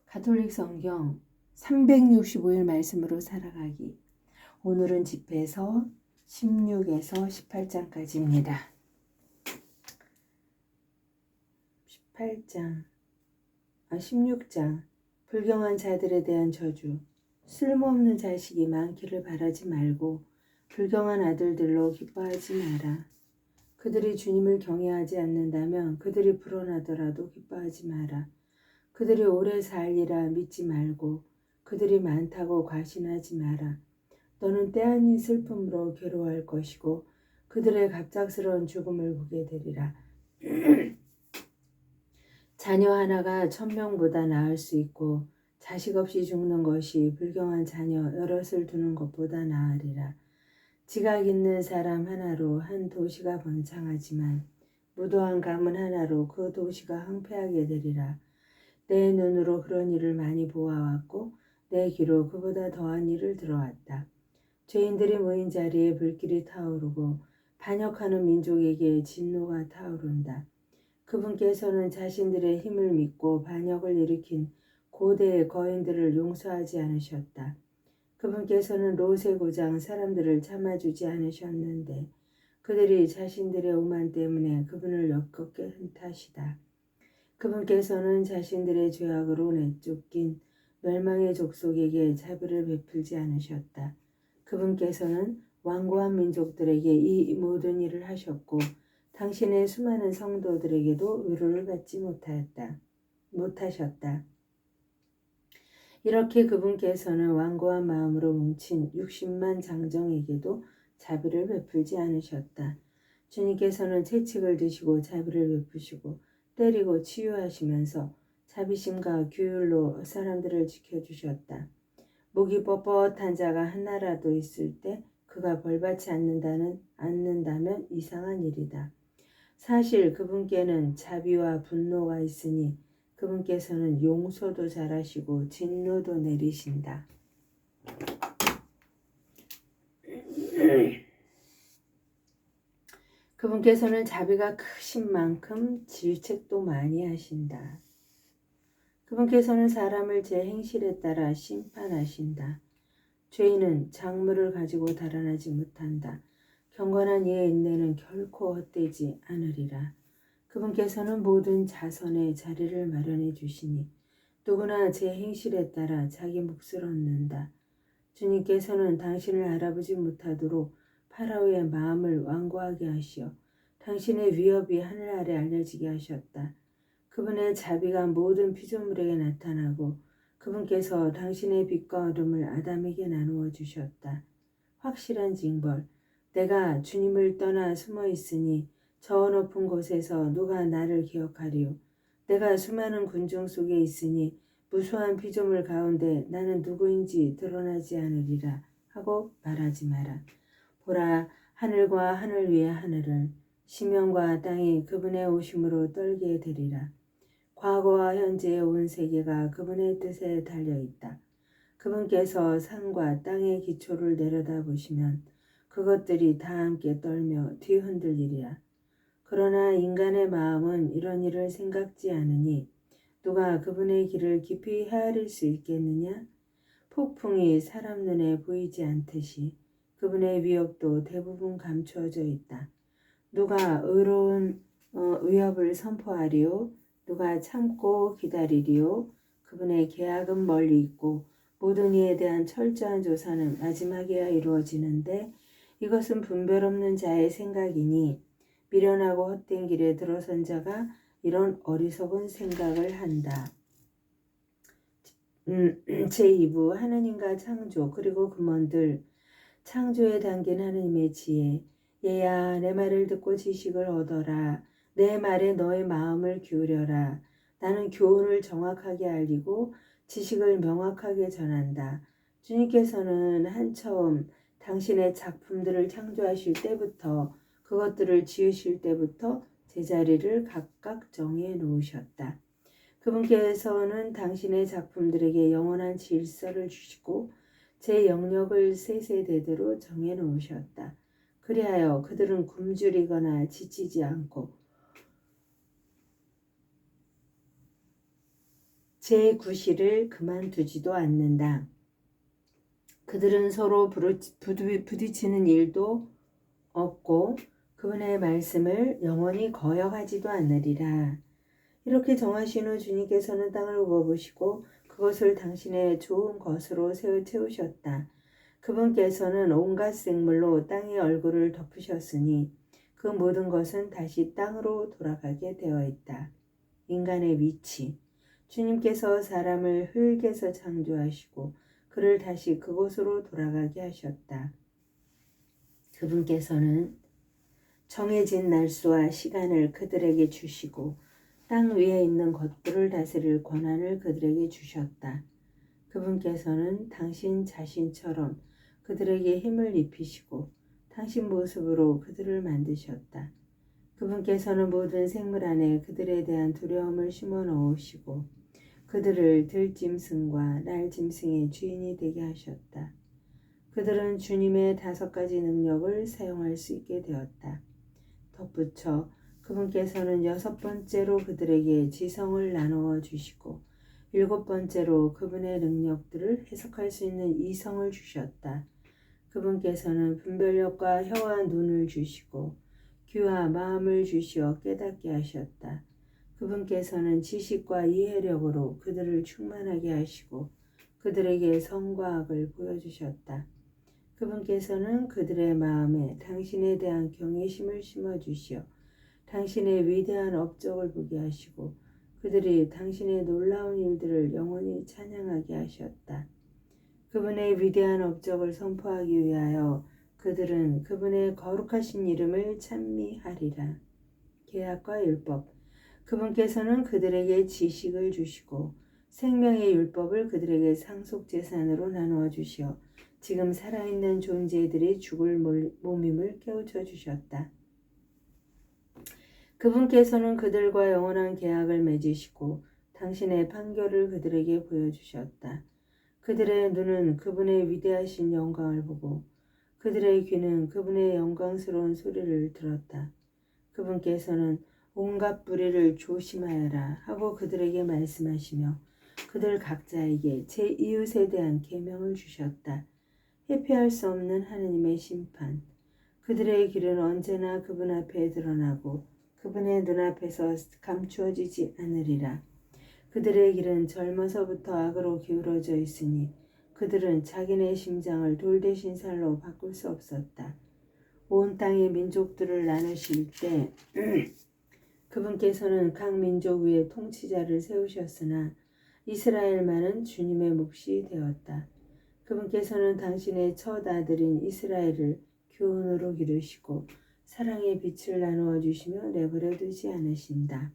가톨릭 성경 365일 말씀으로 살아가기. 오늘은 집에서 16에서 18장까지입니다. 16장. 불경한 자들에 대한 저주. 쓸모없는 자식이 많기를 바라지 말고 불경한 아들들로 기뻐하지 마라. 그들이 주님을 경외하지 않는다면 그들이 불어나더라도 기뻐하지 마라. 그들이 오래 살리라 믿지 말고 그들이 많다고 과신하지 마라. 너는 때 아닌 슬픔으로 괴로워할 것이고 그들의 갑작스러운 죽음을 보게 되리라. 자녀 하나가 1000명보다 나을 수 있고 자식 없이 죽는 것이 불경한 자녀 여럿을 두는 것보다 나으리라. 지각 있는 사람 하나로 한 도시가 번창하지만 무도한 가문 하나로 그 도시가 황폐하게 되리라. 내 눈으로 그런 일을 많이 보아왔고 내 귀로 그보다 더한 일을 들어왔다. 죄인들이 모인 자리에 불길이 타오르고 반역하는 민족에게 진노가 타오른다. 그분께서는 자신들의 힘을 믿고 반역을 일으킨 고대의 거인들을 용서하지 않으셨다. 그분께서는 롯의 고장 사람들을 참아주지 않으셨는데 그들이 자신들의 오만 때문에 그분을 역겹게 한 탓이다. 그분께서는 자신들의 죄악으로 내쫓긴 멸망의 족속에게 자비를 베풀지 않으셨다. 그분께서는 완고한 민족들에게 이 모든 일을 하셨고 당신의 수많은 성도들에게도 위로를 받지 못하셨다. 이렇게 그분께서는 완고한 마음으로 뭉친 60만 장정에게도 자비를 베풀지 않으셨다. 주님께서는 채찍을 드시고 자비를 베푸시고 때리고 치유하시면서 자비심과 규율로 사람들을 지켜주셨다. 목이 뻣뻣한 자가 하나라도 있을 때 그가 벌받지 않는다면 이상한 일이다. 사실 그분께는 자비와 분노가 있으니 그분께서는 용서도 잘하시고 진노도 내리신다. 그분께서는 자비가 크신 만큼 질책도 많이 하신다. 그분께서는 사람을 제 행실에 따라 심판하신다. 죄인은 작물을 가지고 달아나지 못한다. 경건한 이의 인내는 결코 헛되지 않으리라. 그분께서는 모든 자선의 자리를 마련해 주시니 누구나 제 행실에 따라 자기 몫을 얻는다. 주님께서는 당신을 알아보지 못하도록 파라오의 마음을 완고하게 하시어 당신의 위협이 하늘 아래 알려지게 하셨다. 그분의 자비가 모든 피조물에게 나타나고 그분께서 당신의 빛과 어둠을 아담에게 나누어 주셨다. 확실한 징벌. 내가 주님을 떠나 숨어 있으니 저 높은 곳에서 누가 나를 기억하리요. 내가 수많은 군중 속에 있으니 무수한 피조물 가운데 나는 누구인지 드러나지 않으리라 하고 말하지 마라. 보라, 하늘과 하늘 위의 하늘을 심령과 땅이 그분의 오심으로 떨게 되리라. 과거와 현재의 온 세계가 그분의 뜻에 달려있다. 그분께서 산과 땅의 기초를 내려다보시면 그것들이 다 함께 떨며 뒤흔들리리라. 그러나 인간의 마음은 이런 일을 생각지 않으니 누가 그분의 길을 깊이 헤아릴 수 있겠느냐? 폭풍이 사람 눈에 보이지 않듯이 그분의 위협도 대부분 감추어져 있다. 누가 의로운 위협을 선포하리요? 누가 참고 기다리리요? 그분의 계약은 멀리 있고 모든 이에 대한 철저한 조사는 마지막에야 이루어지는데 이것은 분별 없는 자의 생각이니 미련하고 헛된 길에 들어선 자가 이런 어리석은 생각을 한다. 제2부 하느님과 창조 그리고 금원들. 창조에 담긴 하느님의 지혜. 얘야 내 말을 듣고 지식을 얻어라. 내 말에 너의 마음을 기울여라. 나는 교훈을 정확하게 알리고 지식을 명확하게 전한다. 주님께서는 한처음 당신의 작품들을 창조하실 때부터 그것들을 지으실 때부터 제자리를 각각 정해 놓으셨다. 그분께서는 당신의 작품들에게 영원한 질서를 주시고 제 영역을 세세대대로 정해 놓으셨다. 그리하여 그들은 굶주리거나 지치지 않고 제 구실을 그만두지도 않는다. 그들은 서로 부딪히는 일도 없고 그분의 말씀을 영원히 거역하지도 않으리라. 이렇게 정하신 후 주님께서는 땅을 굽어보시고 그것을 당신의 좋은 것으로 채우셨다. 그분께서는 온갖 생물로 땅의 얼굴을 덮으셨으니 그 모든 것은 다시 땅으로 돌아가게 되어 있다. 인간의 위치. 주님께서 사람을 흙에서 창조하시고 그를 다시 그곳으로 돌아가게 하셨다. 그분께서는 정해진 날수와 시간을 그들에게 주시고 땅 위에 있는 것들을 다스릴 권한을 그들에게 주셨다. 그분께서는 당신 자신처럼 그들에게 힘을 입히시고 당신 모습으로 그들을 만드셨다. 그분께서는 모든 생물 안에 그들에 대한 두려움을 심어 넣으시고 그들을 들짐승과 날짐승의 주인이 되게 하셨다. 그들은 주님의 5가지 능력을 사용할 수 있게 되었다. 덧붙여 그분께서는 6번째로 그들에게 지성을 나누어 주시고 7번째로 그분의 능력들을 해석할 수 있는 이성을 주셨다. 그분께서는 분별력과 혀와 눈을 주시고 귀와 마음을 주시어 깨닫게 하셨다. 그분께서는 지식과 이해력으로 그들을 충만하게 하시고 그들에게 선과 악을 보여주셨다. 그분께서는 그들의 마음에 당신에 대한 경외심을 심어주시어 당신의 위대한 업적을 보게 하시고 그들이 당신의 놀라운 일들을 영원히 찬양하게 하셨다. 그분의 위대한 업적을 선포하기 위하여 그들은 그분의 거룩하신 이름을 찬미하리라. 계약과 율법. 그분께서는 그들에게 지식을 주시고 생명의 율법을 그들에게 상속재산으로 나누어 주시어 지금 살아있는 존재들이 죽을 몸임을 깨우쳐 주셨다. 그분께서는 그들과 영원한 계약을 맺으시고 당신의 판결을 그들에게 보여주셨다. 그들의 눈은 그분의 위대하신 영광을 보고 그들의 귀는 그분의 영광스러운 소리를 들었다. 그분께서는 온갖 불의를 조심하여라 하고 그들에게 말씀하시며 그들 각자에게 제 이웃에 대한 계명을 주셨다. 회피할 수 없는 하느님의 심판. 그들의 길은 언제나 그분 앞에 드러나고 그분의 눈앞에서 감추어지지 않으리라. 그들의 길은 젊어서부터 악으로 기울어져 있으니 그들은 자기네 심장을 돌 대신 살로 바꿀 수 없었다. 온 땅의 민족들을 나누실 때 그분께서는 각 민족 위에 통치자를 세우셨으나 이스라엘만은 주님의 몫이 되었다. 그분께서는 당신의 첫 아들인 이스라엘을 교훈으로 기르시고 사랑의 빛을 나누어 주시며 내버려 두지 않으신다.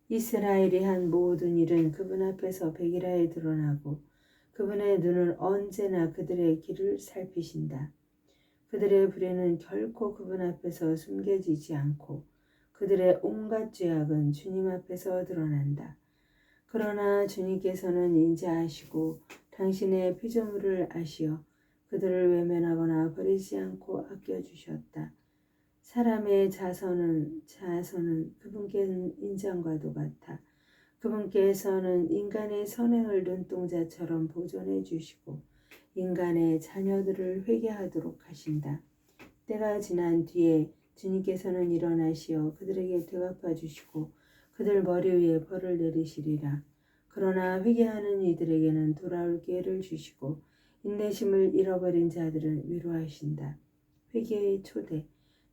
이스라엘이 한 모든 일은 그분 앞에서 백일하에 드러나고 그분의 눈은 언제나 그들의 길을 살피신다. 그들의 불의는 결코 그분 앞에서 숨겨지지 않고 그들의 온갖 죄악은 주님 앞에서 드러난다. 그러나 주님께서는 인자하시고 당신의 피조물을 아시어 그들을 외면하거나 버리지 않고 아껴주셨다. 사람의 자손은 그분께 인장과도 같아 그분께서는 인간의 선행을 눈동자처럼 보존해 주시고 인간의 자녀들을 회개하도록 하신다. 때가 지난 뒤에 주님께서는 일어나시어 그들에게 되갚아 주시고 그들 머리 위에 벌을 내리시리라. 그러나 회개하는 이들에게는 돌아올 기회를 주시고 인내심을 잃어버린 자들은 위로하신다. 회개의 초대.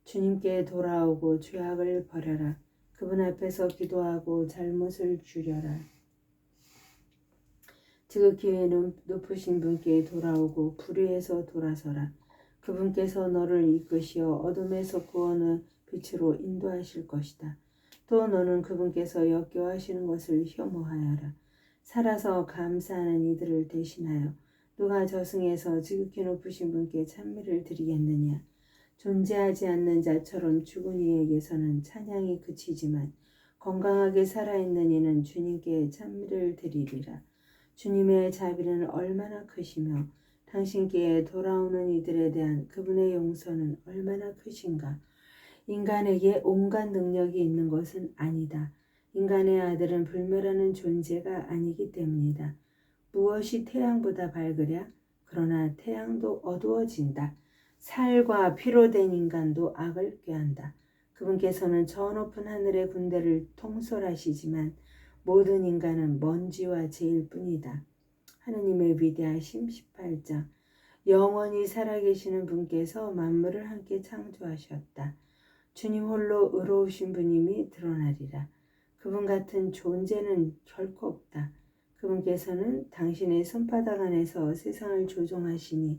주님께 돌아오고 죄악을 버려라. 그분 앞에서 기도하고 잘못을 줄여라. 지극히 높으신 분께 돌아오고 불의에서 돌아서라. 그분께서 너를 이끄시어 어둠에서 구원의 빛으로 인도하실 것이다. 또 너는 그분께서 역겨하시는 것을 혐오하여라. 살아서 감사하는 이들을 대신하여 누가 저승에서 지극히 높으신 분께 찬미를 드리겠느냐. 존재하지 않는 자처럼 죽은 이에게서는 찬양이 그치지만 건강하게 살아있는 이는 주님께 찬미를 드리리라. 주님의 자비는 얼마나 크시며 당신께 돌아오는 이들에 대한 그분의 용서는 얼마나 크신가. 인간에게 온갖 능력이 있는 것은 아니다. 인간의 아들은 불멸하는 존재가 아니기 때문이다. 무엇이 태양보다 밝으랴? 그러나 태양도 어두워진다. 살과 피로 된 인간도 악을 꾀한다. 그분께서는 저 높은 하늘의 군대를 통솔하시지만 모든 인간은 먼지와 재일 뿐이다. 하느님의 위대하심 18장. 영원히 살아계시는 분께서 만물을 함께 창조하셨다. 주님 홀로 의로우신 분임이 드러나리라. 그분 같은 존재는 결코 없다. 그분께서는 당신의 손바닥 안에서 세상을 조종하시니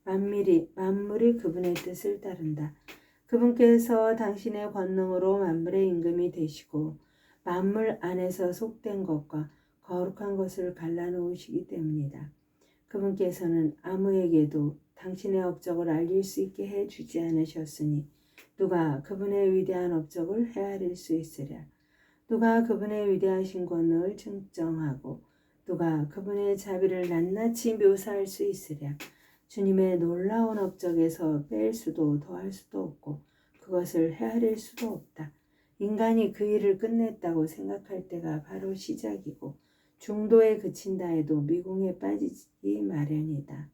만물이 그분의 뜻을 따른다. 그분께서 당신의 권능으로 만물의 임금이 되시고 만물 안에서 속된 것과 거룩한 것을 갈라놓으시기 때문이다. 그분께서는 아무에게도 당신의 업적을 알릴 수 있게 해주지 않으셨으니 누가 그분의 위대한 업적을 헤아릴 수 있으랴. 누가 그분의 위대하신 권능을 증정하고 누가 그분의 자비를 낱낱이 묘사할 수 있으랴. 주님의 놀라운 업적에서 뺄 수도 더할 수도 없고 그것을 헤아릴 수도 없다. 인간이 그 일을 끝냈다고 생각할 때가 바로 시작이고 중도에 그친다 해도 미궁에 빠지기 마련이다.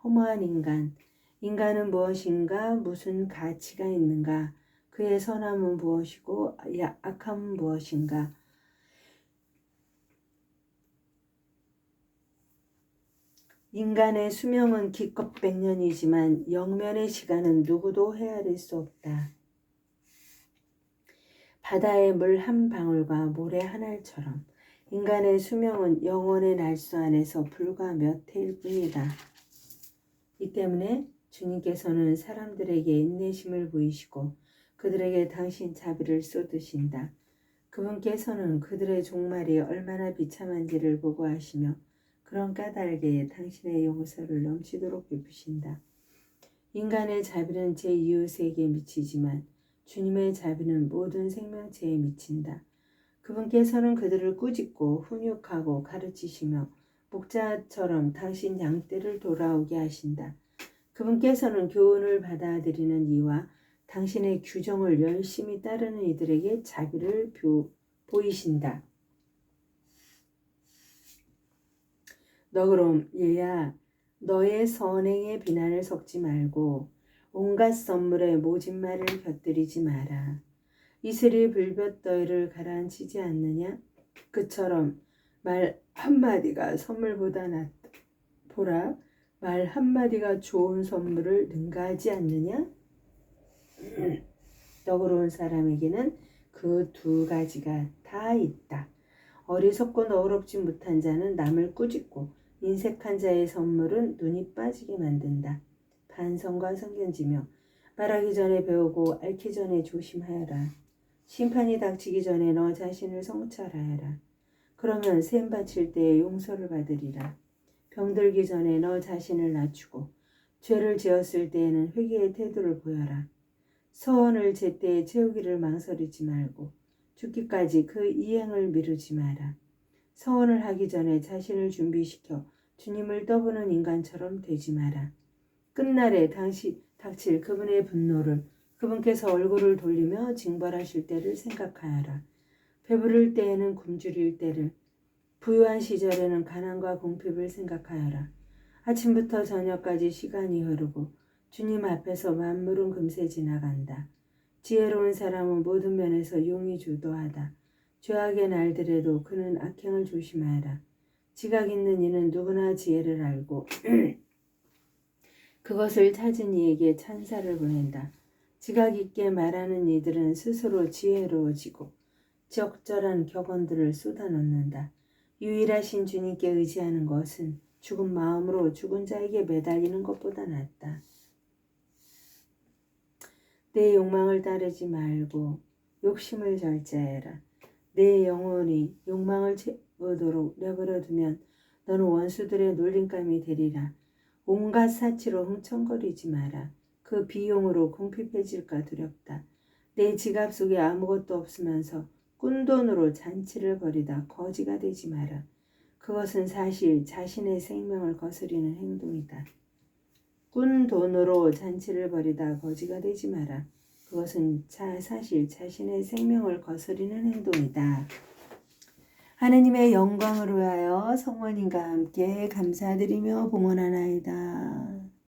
허무한 인간. 인간은 무엇인가? 무슨 가치가 있는가? 그의 선함은 무엇이고 악함은 무엇인가? 인간의 수명은 기껏 100년이지만 영면의 시간은 누구도 헤아릴 수 없다. 바다의 물 한 방울과 모래 한 알처럼 인간의 수명은 영원의 날수 안에서 불과 몇 해일 뿐이다. 이 때문에 주님께서는 사람들에게 인내심을 보이시고 그들에게 당신 자비를 쏟으신다. 그분께서는 그들의 종말이 얼마나 비참한지를 보고 하시며 그런 까닭에 당신의 용서를 넘치도록 베푸신다. 인간의 자비는 제 이웃에게 미치지만 주님의 자비는 모든 생명체에 미친다. 그분께서는 그들을 꾸짖고 훈육하고 가르치시며 목자처럼 당신 양떼를 돌아오게 하신다. 그분께서는 교훈을 받아들이는 이와 당신의 규정을 열심히 따르는 이들에게 자비를 보이신다. 너 그럼 얘야 너의 선행에 비난을 섞지 말고 온갖 선물에 모진말을 곁들이지 마라. 이슬이 불볕더위를 가라앉히지 않느냐? 그처럼 말 한마디가 선물보다 낫다. 보라, 말 한마디가 좋은 선물을 능가하지 않느냐? 너그러운 사람에게는 그 두 가지가 다 있다. 어리석고 너그럽지 못한 자는 남을 꾸짖고 인색한 자의 선물은 눈이 빠지게 만든다. 반성과 성견지며 말하기 전에 배우고 앓기 전에 조심하여라. 심판이 닥치기 전에 너 자신을 성찰하여라. 그러면 셈 바칠 때에 용서를 받으리라. 병들기 전에 너 자신을 낮추고 죄를 지었을 때에는 회개의 태도를 보여라. 서원을 제때에 채우기를 망설이지 말고 죽기까지 그 이행을 미루지 마라. 서원을 하기 전에 자신을 준비시켜 주님을 떠보는 인간처럼 되지 마라. 끝날에 닥칠 그분의 분노를 그분께서 얼굴을 돌리며 징벌하실 때를 생각하여라. 배부를 때에는 굶주릴 때를 부유한 시절에는 가난과 궁핍을 생각하여라. 아침부터 저녁까지 시간이 흐르고 주님 앞에서 만물은 금세 지나간다. 지혜로운 사람은 모든 면에서 용이 주도하다. 죄악의 날들에도 그는 악행을 조심하여라. 지각 있는 이는 누구나 지혜를 알고 그것을 찾은 이에게 찬사를 보낸다. 지각 있게 말하는 이들은 스스로 지혜로워지고 적절한 격언들을 쏟아놓는다. 유일하신 주님께 의지하는 것은 죽은 마음으로 죽은 자에게 매달리는 것보다 낫다. 내 욕망을 따르지 말고 욕심을 절제해라. 내 영혼이 욕망을 채우도록 내버려두면 너는 원수들의 놀림감이 되리라. 온갖 사치로 흥청거리지 마라. 그 비용으로 궁핍해질까 두렵다. 내 지갑 속에 아무것도 없으면서 꾼돈으로 잔치를 벌이다 거지가 되지 마라. 그것은 사실 자신의 생명을 거스리는 행동이다. 꾼돈으로 잔치를 벌이다 거지가 되지 마라. 그것은 사실 자신의 생명을 거스리는 행동이다. 하느님의 영광을 위하여 성모님과 함께 감사드리며 봉헌하나이다.